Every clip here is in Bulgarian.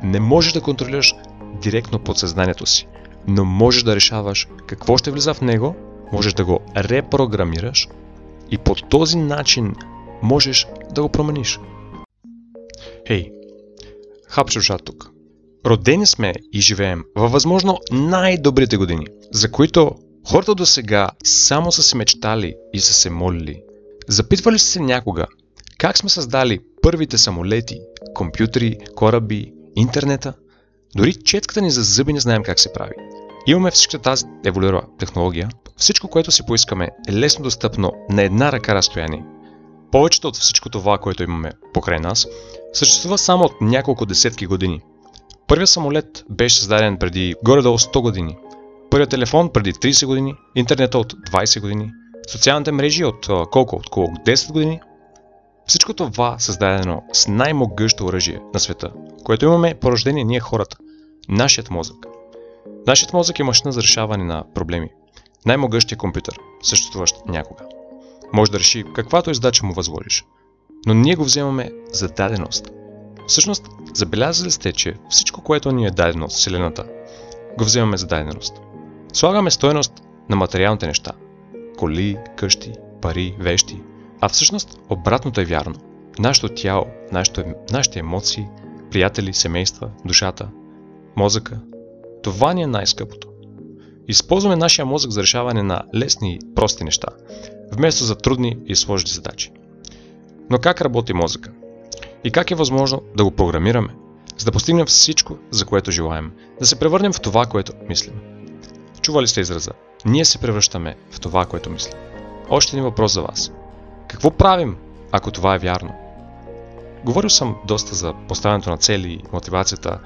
Не можеш да контролираш директно подсъзнанието си, но можеш да решаваш какво ще влиза в него, можеш да го репрограмираш и по този начин можеш да го промениш. Хей, Хапчушат тук. Родени сме и живеем във възможно най-добрите години, за които хората до сега само са се мечтали и са се молили. Запитвали сте се някога как сме създали първите самолети, компютри, кораби, интернета? Дори четката ни за зъби не знаем как се прави. Имаме всичката тази еволюирала технология. Всичко, което си поискаме, е лесно достъпно на една ръка разстояние. Повечето от всичко това, което имаме покрай нас, съществува само от няколко десетки години. Първият самолет беше създаден преди горе-долу 100 години. Първият телефон преди 30 години, интернета от 20 години, социалните мрежи от около 10 години. Всичко това създадено с най-могъщо оръжие на света, което имаме по рождение ние хората. Нашият мозък. Нашият мозък е машина за решаване на проблеми. Най-могъщия компютър, съществуващ някога. Може да реши каквато задача му възложиш. Но ние го вземаме за даденост. Всъщност, забелязали сте, че всичко, което ни е дадено от Вселената, го вземаме за даденост. Слагаме стойност на материалните неща. Коли, къщи, пари, вещи. А всъщност обратното е вярно. Нашето тяло, нашите емоции, приятели, семейства, душата, мозъка. Това ни е най-скъпото. Използваме нашия мозък за решаване на лесни и прости неща, вместо за трудни и сложни задачи. Но как работи мозъка? И как е възможно да го програмираме, за да постигнем всичко, за което желаем, да се превърнем в това, което мислим? Чували сте израза? Ние се превръщаме в това, което мислим. Още един въпрос за вас. Какво правим, ако това е вярно? Говорил съм доста за поставянето на цели и мотивацията,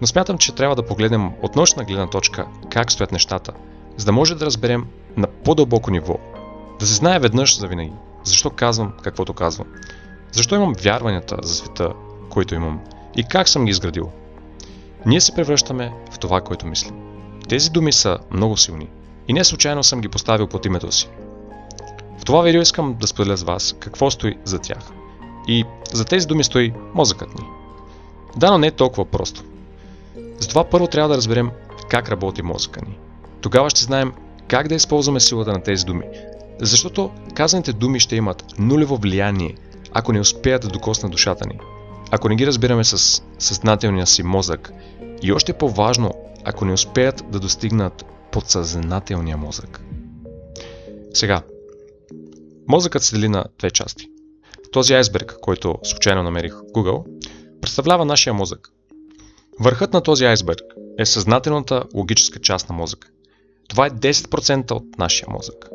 но смятам, че трябва да погледнем от научна гледна точка как стоят нещата, за да може да разберем на по-дълбоко ниво, да се знае веднъж за винаги, защо казвам каквото казвам, защо имам вярванията за света, които имам и как съм ги изградил. Ние се превръщаме в това, което мислим. Тези думи са много силни и не случайно съм ги поставил под името си. В това видео искам да споделя с вас какво стои за тях. И за тези думи стои мозъкът ни. Да, но не е толкова просто. Затова първо трябва да разберем как работи мозъка ни. Тогава ще знаем как да използваме силата на тези думи. Защото казаните думи ще имат нулево влияние, ако не успеят да докоснат душата ни. Ако не ги разбираме с съзнателния си мозък. И още по-важно, ако не успеят да достигнат подсъзнателния мозък. Сега, мозъкът се дели на две части. Този айсберг, който случайно намерих в Google, представлява нашия мозък. Върхът на този айсберг е съзнателната логическа част на мозъка. Това е 10% от нашия мозък.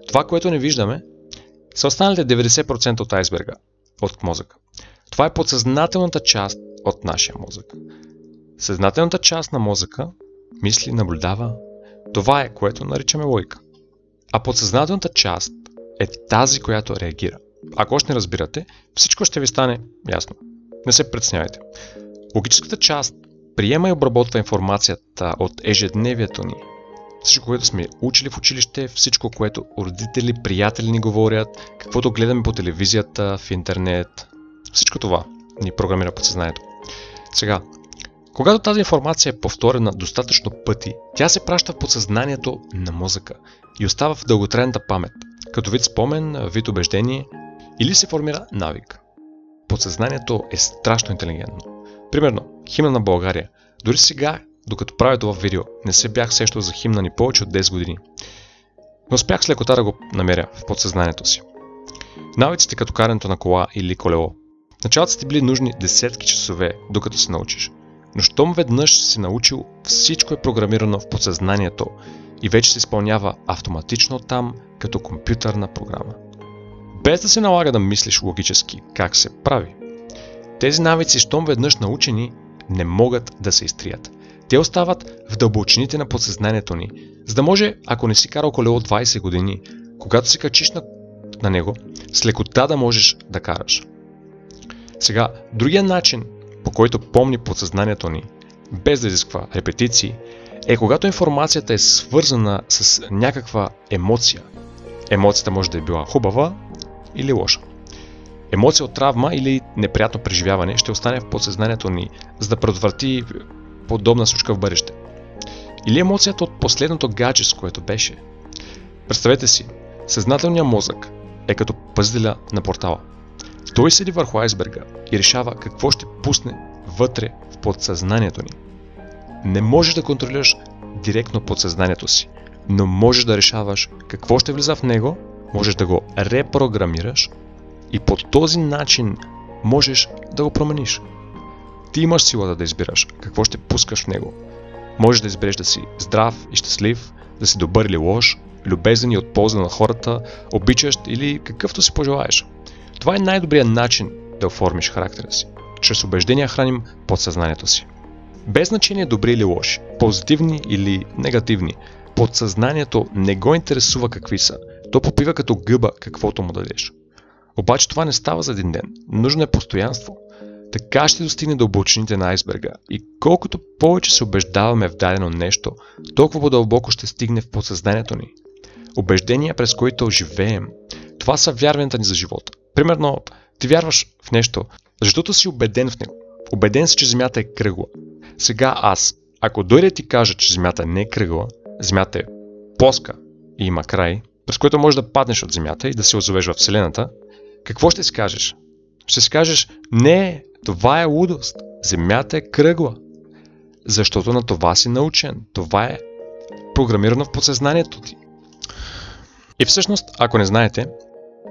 Това, което не виждаме, са останалите 90% от айсберга, от мозъка. Това е подсъзнателната част от нашия мозък. Съзнателната част на мозъка мисли, наблюдава. Това е, което наричаме логика. А подсъзнателната част е тази, която реагира. Ако още не разбирате, всичко ще ви стане ясно. Не се притеснявайте. Логическата част приема и обработва информацията от ежедневието ни. Всичко, което сме учили в училище, всичко, което родители, приятели ни говорят, каквото гледаме по телевизията, в интернет. Всичко това ни програмира подсъзнанието. Сега, когато тази информация е повторена достатъчно пъти, тя се праща в подсъзнанието на мозъка и остава в дълготрайната памет, като вид спомен, вид убеждение или се формира навик. Подсъзнанието е страшно интелигентно. Примерно, химна на България. Дори сега, докато правя това видео, не се бях сещал за химна ни повече от 10 години. Но успях с лекота да го намеря в подсъзнанието си. Навиците като карането на кола или колело. Началото ти били нужни десетки часове, докато се научиш. Но щом веднъж си научил, всичко е програмирано в подсъзнанието и вече се изпълнява автоматично там, като компютърна програма. Без да се налага да мислиш логически как се прави. Тези навици, щом веднъж научени, не могат да се изтрият. Те остават в дълбочините на подсъзнанието ни, за да може, ако не си карал колело 20 години, когато се качиш на него, с лекота да можеш да караш. Сега, другия начин, по който помни подсъзнанието ни, без да изисква репетиции, е когато информацията е свързана с някаква емоция. Емоцията може да е била хубава или лоша. Емоция от травма или неприятно преживяване ще остане в подсъзнанието ни, за да предотврати подобна случка в бъдеще. Или емоцията от последното гадже, с което беше. Представете си, съзнателният мозък е като пъзеля на портала. Той седи върху айсберга и решава какво ще пусне вътре в подсъзнанието ни. Не можеш да контролираш директно подсъзнанието си, но можеш да решаваш какво ще влиза в него, можеш да го репрограмираш и по този начин можеш да го промениш. Ти имаш силата да избираш какво ще пускаш в него. Можеш да избереш да си здрав и щастлив, да си добър или лош, любезен и от полза на хората, обичащ или какъвто си пожелаеш. Това е най-добрият начин да оформиш характера си. Чрез убеждения храним подсъзнанието си. Без значение добри или лоши, позитивни или негативни, подсъзнанието не го интересува какви са. То попива като гъба каквото му дадеш. Обаче това не става за един ден. Нужно е постоянство. Така ще достигне до дълбочините на айсберга и колкото повече се убеждаваме в дадено нещо, толкова по-дълбоко ще стигне в подсъзнанието ни. Убеждения, през които живеем, това са вярванията ни за живота. Примерно, ти вярваш в нещо, защото си убеден в него. Убеден си, че Земята е кръгла. Сега аз, ако дойде ти кажа, че Земята не е кръгла, Земята е плоска и има край, през който можеш да паднеш от Земята и да се озовеш в Вселената, какво ще си кажеш? Ще си кажеш, не, това е лудост. Земята е кръгла. Защото на това си научен. Това е програмирано в подсъзнанието ти. И всъщност, ако не знаете,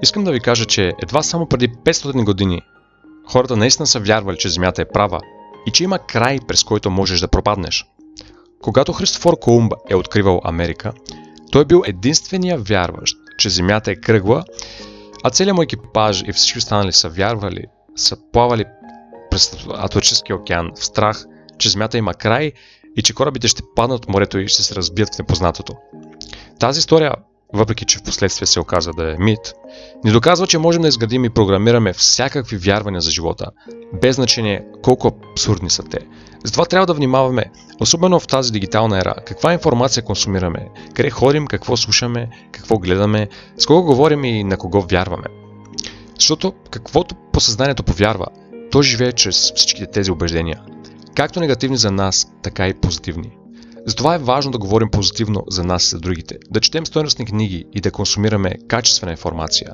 искам да ви кажа, че едва само преди 500 години хората наистина са вярвали, че Земята е права и че има край, през който можеш да пропаднеш. Когато Христофор Колумб е откривал Америка, той е бил единствения вярващ, че Земята е кръгла, а целият му екипаж и всички останали са вярвали, са плавали през Атлантическия океан в страх, че Земята има край и че корабите ще паднат от морето и ще се разбият в непознатото. Тази история, въпреки че в последствие се оказа да е мит, ни доказва, че можем да изградим и програмираме всякакви вярвания за живота, без значение колко абсурдни са те. Затова трябва да внимаваме, особено в тази дигитална ера, каква информация консумираме, къде ходим, какво слушаме, какво гледаме, с кого говорим и на кого вярваме. Защото каквото подсъзнанието повярва, то живее чрез всичките тези убеждения, както негативни за нас, така и позитивни. Затова е важно да говорим позитивно за нас и за другите, да четем стойностни книги и да консумираме качествена информация.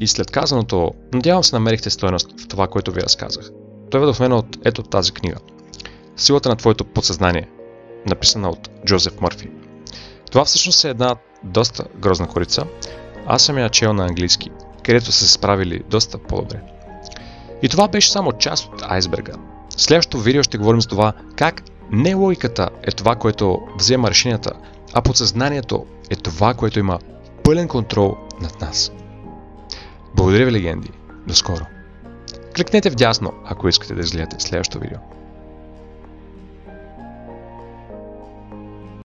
И след казаното, надявам се намерихте стойност в това, което ви разказах. Той е вдъхновено от ето тази книга. Силата на твоето подсъзнание, написана от Джозеф Мърфи. Това всъщност е една доста грозна корица. Аз съм я чел на английски, където са се справили доста по-добре. И това беше само част от айсберга. В следващото видео ще говорим за това как не логиката е това, което взема решенията, а подсъзнанието е това, което има пълен контрол над нас. Благодаря ви, легенди. До скоро. Кликнете вдясно, ако искате да изгледате следващото видео.